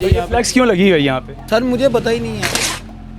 तो ये फ्लैक्स क्यों लगी हुई है यहाँ पे? सर मुझे पता ही नहीं है।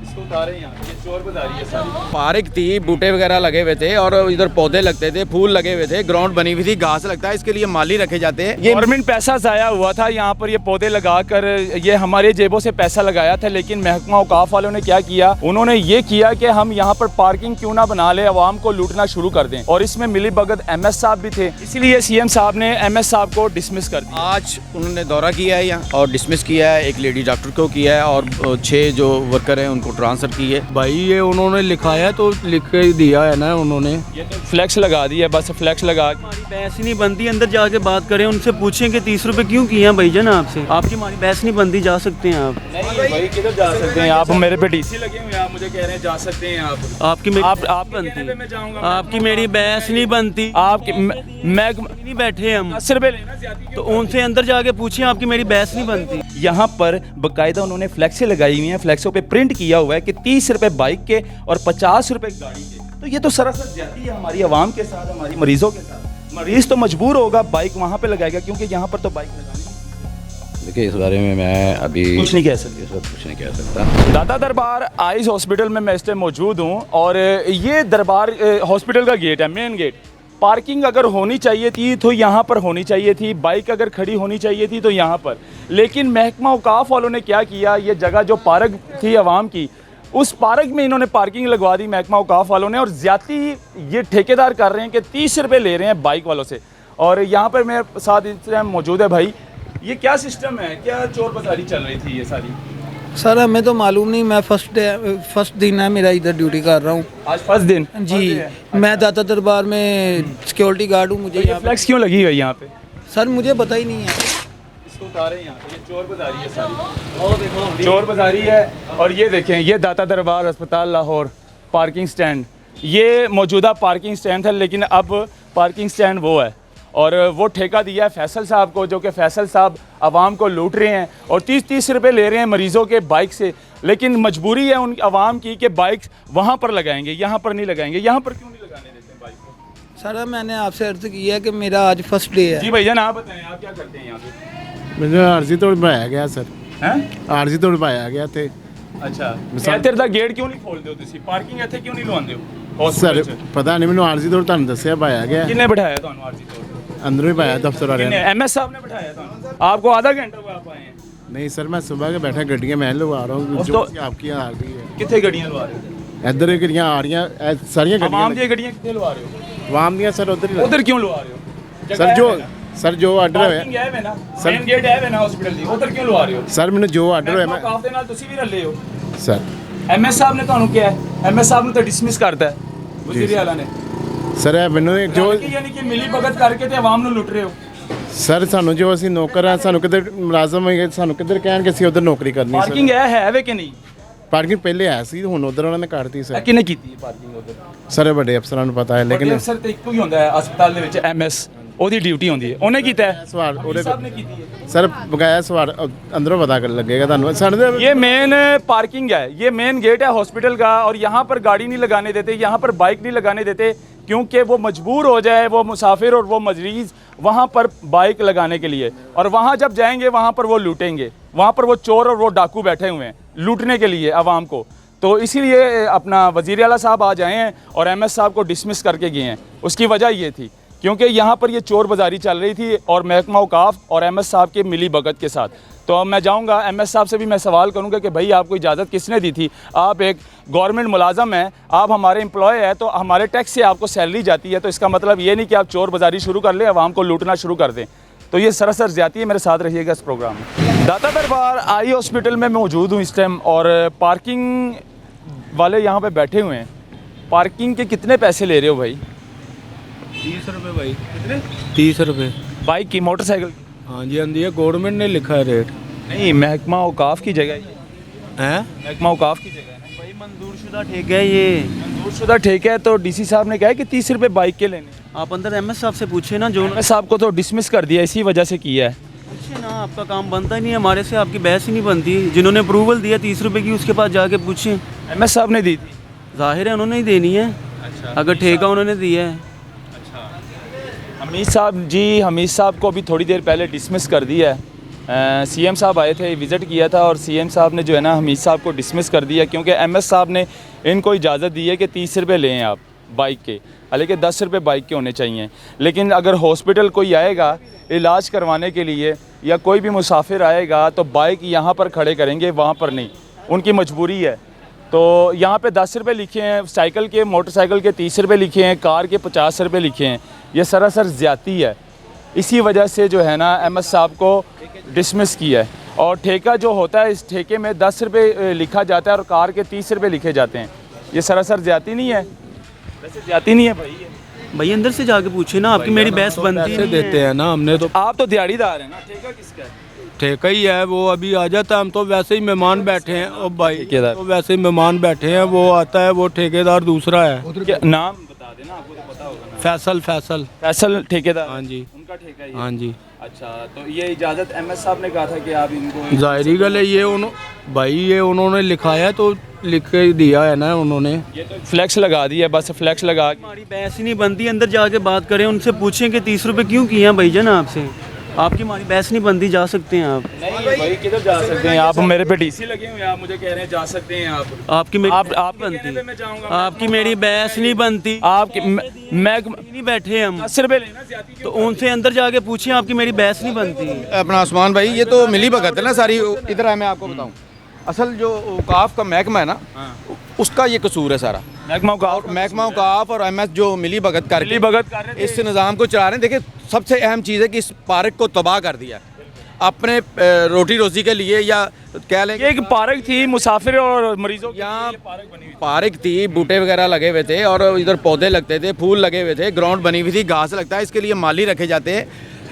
इसको उतारे यहाँ, ये चोर बाजारी है सारी। पार्क थी, बूटे वगैरह लगे हुए थे और इधर पौधे लगते थे, फूल लगे हुए थे, ग्राउंड बनी हुई थी, घास लगता है, इसके लिए माली रखे जाते हैं। ये गवर्नमेंट पैसा ज़ाया हुआ था यहाँ पर, ये पौधे लगाकर ये हमारे जेबों से पैसा लगाया था, लेकिन महकमा औकाफ वालों ने क्या किया, उन्होंने ये किया कि हम यहाँ पर पार्किंग क्यों ना बना ले, अवाम को लूटना शुरू कर दें। और इसमें मिली भगत MS साहब भी थे, इसीलिए CM साहब ने MS साहब को डिसमिस कर दिया। आज उन्होंने दौरा किया है यहाँ और डिसमिस किया है, एक लेडी डॉक्टर को किया है और 6 जो वर्कर हैं उनको ट्रांसफ़र की है। भाई ये उन्होंने लिखाया तो लिख के ही दिया है ना उन्होंने। ये तो फ्लैक्स लगा दिया, बस फ्लैक्स लगा के। हमारी बहस ही नहीं बनती, अंदर जाके बात करें, उनसे पूछें कि 30 रुपए क्यों किए हैं भाईजान आपसे। आपकी हमारी बहस नहीं बनती, जा सकते हैं आप। नहीं भाई, किधर जा सकते हैं आप? मेरे पे DC लगे हुए हैं, आप मुझे कह रहे हैं जा सकते हैं आप। आपकी मेरी आप बनती, मैं जाऊंगा, आपकी मेरी बहस नहीं बनती। आपकी मैं नहीं बैठे हम, 10 रुपए लेना ज्यादा। तो उनसे अंदर जाके पूछें, आपकी मेरी बहस नहीं बनती। यहाँ पर बाकायदा उन्होंने फ्लैक्सें लगाई हुई हैं, फ्लैक्सों पे प्रिंट किया हुआ है कि 30 रुपए बाइक के और 50 रुपए गाड़ी के। तो ये तो सरासर ज्यादती है हमारी आवाम के साथ, हमारी मरीजों के साथ। मरीज तो मजबूर होगा, बाइक वहाँ पे लगाएगा, क्योंकि यहाँ पर तो बाइक लगानी। देखिए इस बारे में मैं अभी कुछ नहीं कह सकते, इस वक्त कुछ नहीं कह सकता। दाता दरबार आइस हॉस्पिटल में मैं इस टाइम मौजूद हूँ और ये दरबार हॉस्पिटल का गेट है, मेन गेट। पार्किंग अगर होनी चाहिए थी तो यहाँ पर होनी चाहिए थी, बाइक अगर खड़ी होनी चाहिए थी तो यहाँ पर। लेकिन महकमा औकाफ वालों ने क्या किया, ये जगह जो पार्क थी आवाम की, उस पार्क में इन्होंने पार्किंग लगवा दी महकमा औकाफ वालों ने। और ज्यादती ये ठेकेदार कर रहे हैं कि 30 रुपये ले रहे हैं बाइक वालों से। और यहाँ पर मेरे साथ इस टाइम मौजूद है भाई, ये क्या सिस्टम है, क्या चोर बाजारी चल रही थी ये सारी? सर हमें तो मालूम नहीं, मैं फर्स्ट दिन है मेरा इधर ड्यूटी कर रहा हूँ। आज फर्स्ट दिन जी, मैं दाता दरबार में सिक्योरिटी गार्ड हूँ। मुझे ये फ्लैक्स क्यों लगी हुई है यहाँ पे? सर मुझे पता ही नहीं है। इसको उतारे यहाँ पे, ये चोर बाजारी है सारी, चोर बाजारी है। और ये देखें, ये दाता दरबार अस्पताल लाहौर पार्किंग स्टैंड, ये मौजूदा पार्किंग स्टैंड था, लेकिन अब पार्किंग स्टैंड वो है। और वो ठेका दिया है फैसल साहब को, जो कि फैसल साहब आवाम को लूट रहे हैं और 30-30 रुपये ले रहे हैं मरीज़ों के बाइक से। लेकिन मजबूरी है उन आवाम की कि बाइक वहाँ पर लगाएंगे, यहाँ पर नहीं लगाएंगे। यहाँ पर क्यों नहीं लगाने देते बाइक को? सर मैंने आपसे अर्ज किया है कि मेरा आज फर्स्ट डे है। जी भैया, आप बताएं, आप क्या करते हैं यहाँ पे? ਮੈਨੂੰ ਆਰਜ਼ੀ ਤੋੜ ਪਾਇਆ ਗਿਆ ਸਰ, हैं? ਆਰਜ਼ੀ ਤੋੜ ਪਾਇਆ ਗਿਆ ਤੇ अच्छा, ਇੱਧਰ ਦਾ ਗੇਟ ਕਿਉਂ ਨਹੀਂ ਖੋਲਦੇ ਹੋ ਤੁਸੀਂ? ਪਾਰਕਿੰਗ ਇੱਥੇ ਕਿਉਂ ਨਹੀਂ ਲਵਾਉਂਦੇ ਹੋ ਸਰ ਹਸਪੀਟਲ 'ਚ? ਪਤਾ ਨਹੀਂ ਮੈਨੂੰ ਆਰਜ਼ੀ ਤੋੜ ਤੁਹਾਨੂੰ ਦੱਸਿਆ ਪਾਇਆ ਗਿਆ, ਕਿੰਨੇ ਬਿਠਾਇਆ ਤੁਹਾਨੂੰ ਆਰਜੀ ਤੌਰ ਅੰਦਰੋਂ ਹੀ ਪਾਇਆ ਦਫ਼ਤਰ ਵਾਲਿਆਂ किन्ने? ਨੇ। MS साहब ने बिठाया था आपको? आधा घंटा हुआ आप आए हैं? नहीं सर मैं सुबह के बैठा गड्डियाँ मैं लगा रहा हूँ जो कि आपकी आ रही है। कितने गड्डियां लवा रहे हो? इधर गड्डियाँ आ रही हैं, सारियाँ आवाम गड्डियाँ की गड्डियां कितने लवा रहे हो? वाम दियाँ सर उधर ही उधर क्यों लवा रहे हो? सर जो सर जो आर्डर पार्किंग होया है वे ना, मेन गेट है वे ना हॉस्पिटल दी, उधर क्यों लवा रहे हो? सर मैंने जो आर्डर होया मैं काफ दे नाल तुसी भी रले हो। सर MS साहब ने ਤੁਹਾਨੂੰ ਕਿਹਾ ਹੈ, MS ਸਾਹਬ ਨੂੰ ਤਾਂ ਡਿਸਮਿਸ ਕਰਤਾ ਹੈ ਵਜ਼ੀਰ ਆਲਾ ਨੇ। ਸਰ ਇਹ ਮੈਨੂੰ ਜੋ ਯਾਨੀ ਕਿ ਮਿਲੀ ਭਗਤ ਕਰਕੇ ਤੇ ਆਵਾਮ ਨੂੰ ਲੁੱਟ ਰਹੇ ਹੋ। ਸਰ ਸਾਨੂੰ ਜੋ ਅਸੀਂ ਨੌਕਰ ਆ, ਸਾਨੂੰ ਕਿੱਧਰ ਮੁਲਾਜ਼ਮ ਹੋਈਏ, ਸਾਨੂੰ ਕਿੱਧਰ ਕਹਿਣਗੇ ਅਸੀਂ ਉਧਰ ਨੌਕਰੀ ਕਰਨੀ ਸਰ। ਪਾਰਕਿੰਗ ਹੈ ਵੇ ਕਿ ਨਹੀਂ? ਪਾਰਕਿੰਗ ਪਹਿਲੇ ਆਇਆ ਸੀ, ਹੁਣ ਉਧਰ ਉਹਨਾਂ ਨੇ ਕੱਢਤੀ ਇਹ ਸਰ। ਕਿਹਨੇ ਕੀਤੀ ਹੈ ਪਾਰਕਿੰਗ ਉਧਰ? ਸਰ ਇਹ ਵੱਡੇ ਅਫਸਰਾਂ ਨੂੰ ਪਤਾ ਹੈ, ਲੇਕਿਨ ਲੇਕਿਨ ਅਫਸਰ ਤੇ ਇੱਕੋ ਹੀ ਹੁੰਦਾ ਹੈ ਹਸਪਤਾਲ ਦੇ ਵਿੱਚ, MS ਉਹਦੀ ਡਿਊਟੀ ਹੁੰਦੀ ਹੈ, ਉਹਨੇ ਕੀਤਾ ਹੈ। ਸਵਾਲ ਉਹਦੇ ਸਾਹਿਬ ਨੇ ਕੀਤੀ ਹੈ। ਸਰ ਬਕਾਇਆ ਸਵਾਲ अंदरों पता कर लगेगा ਤੁਹਾਨੂੰ ਸਾਡੇ ये मेन पार्किंग है, ये मेन गेट है हॉस्पिटल का और यहाँ पर गाड़ी नहीं लगाने देते, यहाँ पर बाइक नहीं लगाने देते, क्योंकि वो मजबूर हो जाए वो मुसाफिर और वो मरीज वहाँ पर बाइक लगाने के लिए। और वहाँ जब जाएंगे वहाँ पर वो लूटेंगे, वहाँ पर वो चोर और वो डाकू बैठे हुए हैं लूटने के लिए आवाम को। तो इसीलिए अपना वज़ीर आला साहब आज आए हैं और MS साहब को डिसमिस करके गए हैं। उसकी वजह ये थी क्योंकि यहाँ पर ये चोर बाज़ारी चल रही थी और महकमा औकाफ और MS साहब के मिली भगत के साथ। तो अब मैं जाऊँगा MS साहब से भी मैं सवाल करूँगा कि भाई आपको इजाज़त किसने दी थी? आप एक गवर्नमेंट मुलाजम हैं, आप हमारे एम्प्लॉय हैं, तो हमारे टैक्स से आपको सैलरी जाती है, तो इसका मतलब ये नहीं कि आप चोर बाज़ारी शुरू कर लें, आवाम को लूटना शुरू कर दें। तो ये सरासर ज़्यादती है। मेरे साथ रहिएगा इस प्रोग्राम में। दाता दरबार आई हॉस्पिटल में मौजूद हूँ इस टाइम और पार्किंग वाले यहाँ पर बैठे हुए हैं। पार्किंग के कितने पैसे ले रहे हो भाई? 30 रुपये भाई। कितने? 30 रुपये। बाइक की, मोटरसाइकिल की? हाँ जी आंधी है, गवर्नमेंट ने लिखा है रेट। नहीं, महकमा औकाफ की जगह ये, हैं? महकमा औकाफ की जगह है ना। भाई मंजूरशुदा ठेका है ये, मंजूरशुदा ठेका है, तो DC साहब ने कहा है कि 30 रुपये बाइक के लेने। आप अंदर MS साहब से पूछे ना, जो MS साहब को तो डिसमिस कर दिया, इसी वजह से किया है। पूछे ना, आपका काम बनता ही नहीं है, हमारे से आपकी बहस ही नहीं बनती। जिन्होंने अप्रूवल दिया 30 रुपए की, उसके पास जाके पूछें। MS साहब ने दी थी। जाहिर है उन्होंने ही देनी है, अगर ठेका उन्होंने दिया है। हमीद साहब जी, हमीद साहब को अभी थोड़ी देर पहले डिसमिस कर दिया है सीएम साहब आए थे, विज़िट किया था और सीएम साहब ने जो है ना हमीद साहब को डिसमिस कर दिया क्योंकि एमएस साहब ने इनको इजाज़त दी है कि 30 रुपये लें आप बाइक के, हालांकि 10 रुपये बाइक के होने चाहिए। लेकिन अगर हॉस्पिटल कोई आएगा इलाज करवाने के लिए या कोई भी मुसाफिर आएगा तो बाइक यहाँ पर खड़े करेंगे, वहाँ पर नहीं, उनकी मजबूरी है। तो यहाँ पे 10 रुपये लिखे हैं, साइकिल के मोटरसाइकिल के 30 रुपये लिखे हैं, कार के 50 रुपये लिखे हैं, ये सरासर ज़्यादती है। इसी वजह से जो है ना एमएस साहब को डिसमिस किया है। और ठेका जो होता है, इस ठेके में 10 रुपये लिखा जाता है और कार के 30 रुपये लिखे जाते हैं, ये सरासर ज़्यादती नहीं है? वैसे ज़्यादती नहीं है भाई, भाई अंदर से जाके पूछे ना, आपकी मेरी बहस बनती पैसे नहीं देते है। हैं ना हमने तो, आप तो दिहाड़ीदार हैं ना, ठेका किसका है? ठेका ही है, वो अभी आ जाता है, हम तो वैसे ही मेहमान बैठे हैं। और भाई ठेकेदार। तो वैसे ही मेहमान बैठे हैं, वो आता है, वो ठेकेदार दूसरा है। क्या नाम बता देना, आपको तो पता होगा ना। फैसल फैसल फैसल ठेकेदार, हाँ जी, उनका ठेका है ये? हाँ जी। अच्छा, तो ये इजाज़त एमएस साहब ने कहा था कि आप इनको जाहिरी गल है, ये उन्होंने लिखाया तो लिख के दिया है ना उन्होंने। ये तो फ्लैक्स लगा दिया, बस फ्लैक्स लगा के। हमारी बहस ही नहीं बनती, अंदर जाके बात करें, उनसे पूछें कि 30 रुपये क्यों किए हैं भाईजान आपसे। आपकी हमारी बहस नहीं बनती, जा सकते हैं आप। नहीं भाई, किधर जा सकते हैं आप? मेरे पे डीसी लगे हुए हैं, आप मुझे कह रहे हैं जा सकते हैं आप। आपकी मेरी आप बहस नहीं कहने पे मैं जाऊंगा। बनती, आपकी मेरी बहस नहीं बनती। आपकी मैं नहीं बैठे हम, 10 रुपये लेना ज्यादा तो उनसे अंदर जाके पूछें, आपकी मेरी बहस नहीं बनती। अपना उस्मान भाई, ये तो मिली भगत है ना सारी। इधर है, मैं आपको बताऊं, असल जो औकाफ का महकमा है ना, उसका ये कसूर है सारा। महकमा औकाफ और एमएस जो मिली भगत कर मिली भगत कर रहे थे। इस निज़ाम को चला रहे हैं। देखिए, सबसे अहम चीज़ है कि इस पार्क को तबाह कर दिया अपने रोटी रोजी के लिए, या कह लें ये एक पार्क थी मुसाफिर और मरीजों के यहाँ लिए पार्क बनी हुई थी। पार्क थी, बूटे वगैरह लगे हुए थे और इधर पौधे लगते थे, फूल लगे हुए थे, ग्राउंड बनी हुई थी, घास लगता है, इसके लिए माली रखे जाते हैं।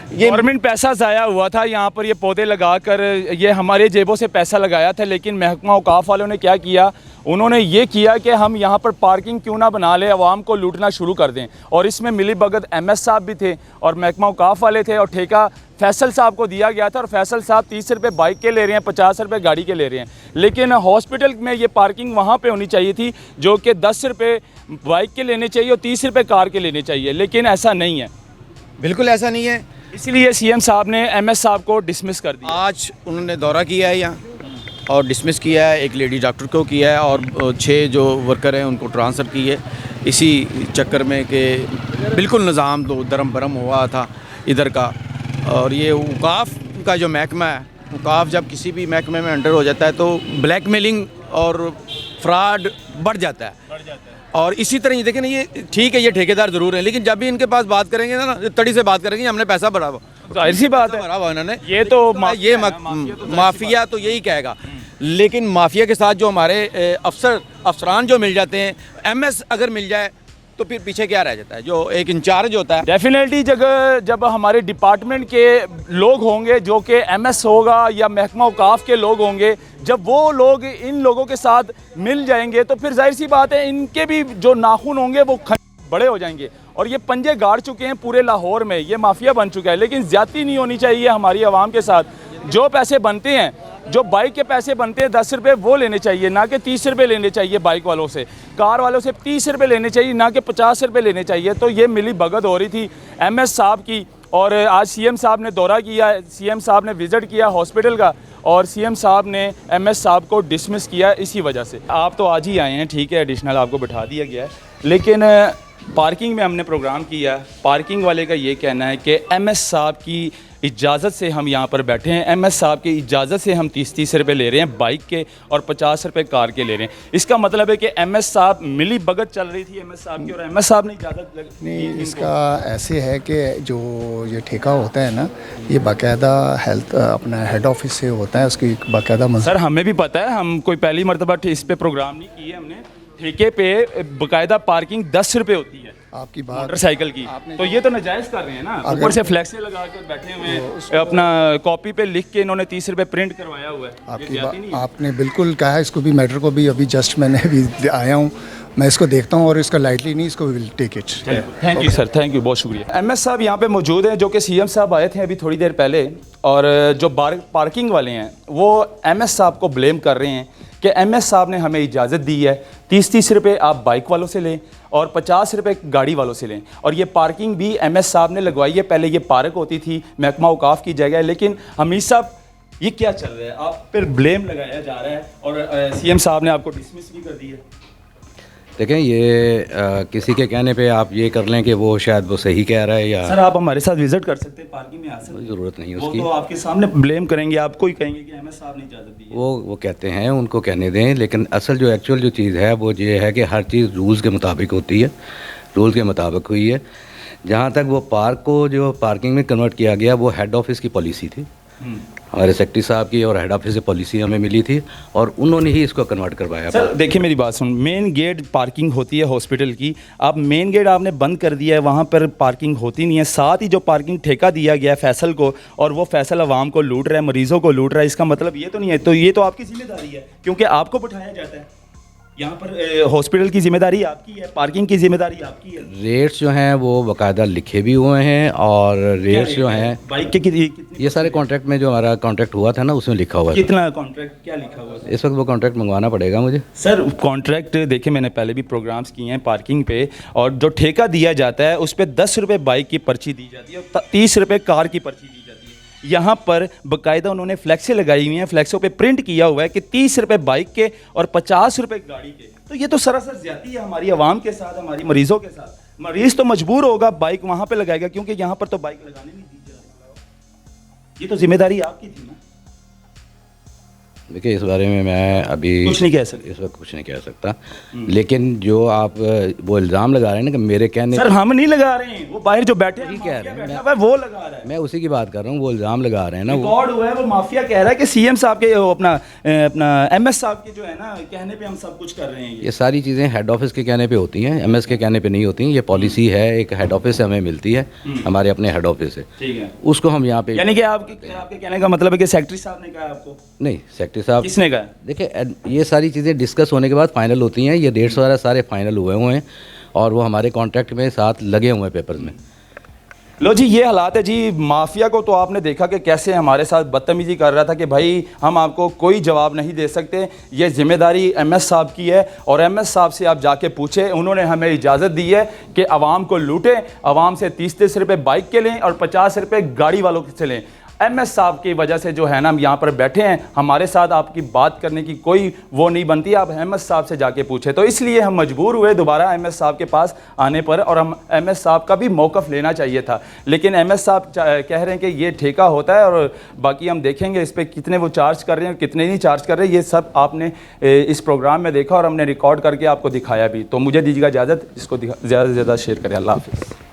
ये गवर्नमेंट पैसा ज़ाया हुआ था यहाँ पर, ये पौधे लगाकर ये हमारे जेबों से पैसा लगाया था। लेकिन महकमा औकाफ वालों ने क्या किया, उन्होंने ये किया कि हम यहाँ पर पार्किंग क्यों ना बना ले, आवाम को लूटना शुरू कर दें। और इसमें मिली भगत एमएस साहब भी थे और महकमा औकाफ वाले थे, और ठेका फैसल साहब को दिया गया था। और फैसल साहब 30 रुपये बाइक के ले रहे हैं, 50 रुपये गाड़ी के ले रहे हैं। लेकिन हॉस्पिटल में ये पार्किंग वहाँ पे होनी चाहिए थी, जो कि 10 रुपये बाइक के लेने चाहिए और 30 रुपये कार के लेने चाहिए, लेकिन ऐसा नहीं है। बिल्कुल ऐसा नहीं है। इसलिए सीएम साहब ने एमएस साहब को डिसमिस कर दिया। आज उन्होंने दौरा किया है यहाँ और डिसमिस किया है, एक लेडी डॉक्टर को किया है और 6 जो वर्कर हैं उनको ट्रांसफ़र की है। इसी चक्कर में कि बिल्कुल निज़ाम तो दरम बरम हुआ था इधर का। और ये औकाफ का जो महकमा है, औकाफ जब किसी भी महकमे में अंडर हो जाता है तो ब्लैकमेलिंग और फ्रॉड बढ़ जाता है। और इसी तरह ये देखें ना, ये ठीक है, ये ठेकेदार ज़रूर है, लेकिन जब भी इनके पास बात करेंगे ना, तड़ी से बात करेंगे, हमने पैसा भरा हुआ, जाहिर सी बात है, भरा हुआ इन्होंने, ये तो माफिया तो यही कहेगा। लेकिन माफिया के साथ जो हमारे अफसरान जो मिल जाते हैं, एमएस अगर मिल जाए तो फिर पीछे क्या रह जाता है, जो एक इंचार्ज होता है। डेफिनेटली जब हमारे डिपार्टमेंट के लोग होंगे, जो कि एमएस होगा या महकमा औकाफ के लोग होंगे, जब वो लोग इन लोगों के साथ मिल जाएंगे तो फिर जाहिर सी बात है इनके भी जो नाखून होंगे वो बड़े हो जाएंगे। और ये पंजे गाड़ चुके हैं पूरे लाहौर में, ये माफिया बन चुका है। लेकिन ज़्यादती नहीं होनी चाहिए हमारी आवाम के साथ। जो पैसे बनते हैं, जो बाइक के पैसे बनते हैं 10 रुपये, वो लेने चाहिए, ना कि 30 रुपये लेने चाहिए बाइक वालों से। कार वालों से 30 रुपये लेने चाहिए, ना कि 50 रुपये लेने चाहिए। तो ये मिली भगत हो रही थी एमएस साहब की। और आज सीएम साहब ने दौरा किया, सीएम साहब ने विज़िट किया हॉस्पिटल का, और सीएम साहब ने एमएस साहब को डिसमिस किया इसी वजह से। आप तो आज ही आए हैं, ठीक है, एडिशनल आपको बिठा दिया गया है, लेकिन पार्किंग में हमने प्रोग्राम किया। पार्किंग वाले का ये कहना है कि एमएस साहब की इजाज़त से हम यहाँ पर बैठे हैं, एमएस साहब की इजाज़त से हम 30-30 रुपये ले रहे हैं बाइक के और 50 रुपये कार के ले रहे हैं। इसका मतलब है कि एमएस साहब मिली भगत चल रही थी एमएस साहब की, और एमएस साहब ने इजाज़त नहीं। इसका ऐसे है कि जो ये ठेका होता है ना, ये बाकायदा हेल्थ अपना हेड ऑफिस से होता है, उसकी बाकायदा सर हमें भी पता है, हम कोई पहली मरतबा इस पे प्रोग्राम नहीं किए हमने। ठेके पे बाकायदा पार्किंग 10 रुपये होती है आपकी बात मोटरसाइकिल की, तो ये तो नाजायज़ कर रहे हैं ना। ऊपर से फ्लैक्सें लगा कर बैठे हुए हैं, अपना कॉपी पे लिख के इन्होंने 30 रुपये प्रिंट करवाया हुआ है। आपकी बात आपने बिल्कुल कहा है। इसको भी मैटर को भी अभी जस्ट मैंने अभी आया हूँ, मैं इसको देखता हूँ और इसका लाइटली नहीं, इसको will take it. Thank you sir, thank you, बहुत शुक्रिया। एमएस साहब यहाँ पे मौजूद हैं, जो कि सीएम साहब आए थे अभी थोड़ी देर पहले, और जो पार्किंग वाले हैं वो एमएस साहब को ब्लेम कर रहे हैं कि एमएस साहब ने हमें इजाज़त दी है 30-30 रुपये आप बाइक वालों से लें और 50 रुपये गाड़ी वालों से लें। और ये पार्किंग भी एमएस साहब ने लगवाई है। पहले ये पार्क होती थी, महकमा औकाफ की जगह, लेकिन हमीद साहब ये क्या चल रहा है? आप पर ब्लेम लगाया जा रहा है और सीएम साहब ने आपको डिसमिस भी कर दिया। देखें ये किसी के कहने पे आप ये कर लें कि वो शायद वो सही कह रहा है या सर आप हमारे साथ विजिट कर सकते हैं, पार्किंग में आ सकते हैं। ज़रूरत नहीं है वो उसकी। तो आपके सामने ब्लेम करेंगे, आपको ही कहेंगे कि एमएस साहब ने इजाज़त दी है। वो कहते हैं, उनको कहने दें, लेकिन असल जो एक्चुअल जो चीज़ है वो ये है कि हर चीज़ रूल्स के मुताबिक होती है, रूल्स के मुताबिक हुई है। जहाँ तक वो पार्क को जो पार्किंग में कन्वर्ट किया गया वो हेड ऑफिस की पॉलिसी थी, हमारे सेक्रेटरी साहब की और हेड ऑफिस से पॉलिसी हमें मिली थी और उन्होंने ही इसको कन्वर्ट करवाया। सर देखिए मेरी बात सुन, मेन गेट पार्किंग होती है हॉस्पिटल की, आप मेन गेट आपने बंद कर दिया है, वहाँ पर पार्किंग होती नहीं है। साथ ही जो पार्किंग ठेका दिया गया है फैसल को, और वो फैसल आवाम को लूट रहा है, मरीजों को लूट रहा है, इसका मतलब ये तो नहीं है। तो ये तो आपकी जिम्मेदारी है, क्योंकि आपको बिठाया जाता है यहाँ पर। हॉस्पिटल की जिम्मेदारी आपकी है, पार्किंग की जिम्मेदारी आपकी है। रेट्स जो हैं वो बाकायदा लिखे भी हुए हैं और रेट्स जो हैं बाइक के कितनी ये सारे कॉन्ट्रैक्ट में जो हमारा कॉन्ट्रैक्ट हुआ था ना उसमें लिखा हुआ है। कितना कॉन्ट्रैक्ट क्या लिखा हुआ है? इस वक्त वो कॉन्ट्रैक्ट मंगवाना पड़ेगा मुझे। सर कॉन्ट्रैक्ट देखिए, मैंने पहले भी प्रोग्राम्स किए हैं पार्किंग पे, और जो ठेका दिया जाता है उस पर 10 रुपये बाइक की पर्ची दी जाती है और 30 रुपये कार की पर्ची दी जाती है। यहाँ पर बाकायदा उन्होंने फ्लैक्सें लगाई हुई हैं, फ्लैक्सों पे प्रिंट किया हुआ है कि 30 रुपये बाइक के और 50 रुपये गाड़ी के। तो ये तो सरासर ज्यादती है हमारी आवाम के साथ, हमारी मरीजों के साथ। मरीज तो मजबूर होगा, बाइक वहाँ पे लगाएगा, क्योंकि यहाँ पर तो बाइक लगाने नहीं दी जा रही। ये तो जिम्मेदारी आपकी थी ना। देखिए इस बारे में मैं अभी कुछ नहीं कह सकते, इस वक्त कुछ नहीं कह सकता, लेकिन जो आप वो इल्ज़ाम लगा रहे हैं ना कि मेरे कहने सर हम नहीं लगा रहे हैं, वो बाहर जो बैठे हैं, ठीक कह रहे हैं, बैठा हुआ है, वो लगा रहा है। मैं उसी की बात कर रहा हूँ। वो इल्ज़ाम लगा रहे हैं ना, वो रिकॉर्ड हुआ है, वो माफिया कह रहा है कि सीएम साहब के अपना एमएस साहब के जो है ना कहने पे हम सब कुछ कर रहे हैं। ये सारी चीज़ें हेड ऑफिस के कहने पे होती हैं, एमएस के कहने पे नहीं होती। ये पॉलिसी है, एक हेड ऑफिस से हमें मिलती है, हमारे अपने हेड ऑफिस से। ठीक है, उसको हम यहाँ पे, यानी कि आपके कहने का मतलब है कि सेक्रेटरी साहब ने कहा आपको? नहीं, सेक्रेटरी साहब किसने कहा? देखिए ये सारी चीज़ें डिस्कस होने के बाद फाइनल होती हैं। ये डेट्स वगैरह सारे फाइनल हुए हैं और वो हमारे कॉन्ट्रैक्ट में साथ लगे हुए हैं पेपर्स में। लो जी, ये हालात है जी। माफिया को तो आपने देखा कि कैसे हमारे साथ बदतमीजी कर रहा था कि भाई हम आपको कोई जवाब नहीं दे सकते, ये जिम्मेदारी एमएस साहब की है और एमएस साहब से आप जाके पूछे। उन्होंने हमें इजाज़त दी है कि आवाम को लूटें, आवाम से 30-30 रुपये बाइक के लें और 50 रुपये गाड़ी वालों से लें। एमएस साहब की वजह से जो है ना हम यहाँ पर बैठे हैं, हमारे साथ आपकी बात करने की कोई वो नहीं बनती, आप एमएस साहब से जाके पूछे। तो इसलिए हम मजबूर हुए दोबारा एमएस साहब के पास आने पर, और हम एमएस साहब का भी मौक़िफ़ लेना चाहिए था, लेकिन एमएस साहब कह रहे हैं कि ये ठेका होता है और बाकी हम देखेंगे इस पर कितने वो चार्ज कर रहे हैं, कितने नहीं चार्ज कर रहे हैं। ये सब आपने इस प्रोग्राम में देखा और हमने रिकॉर्ड करके आपको दिखाया भी। तो मुझे दीजिएगा इजाज़त, इसको ज़्यादा से ज़्यादा शेयर करें। अल्लाह हाफ़िज़।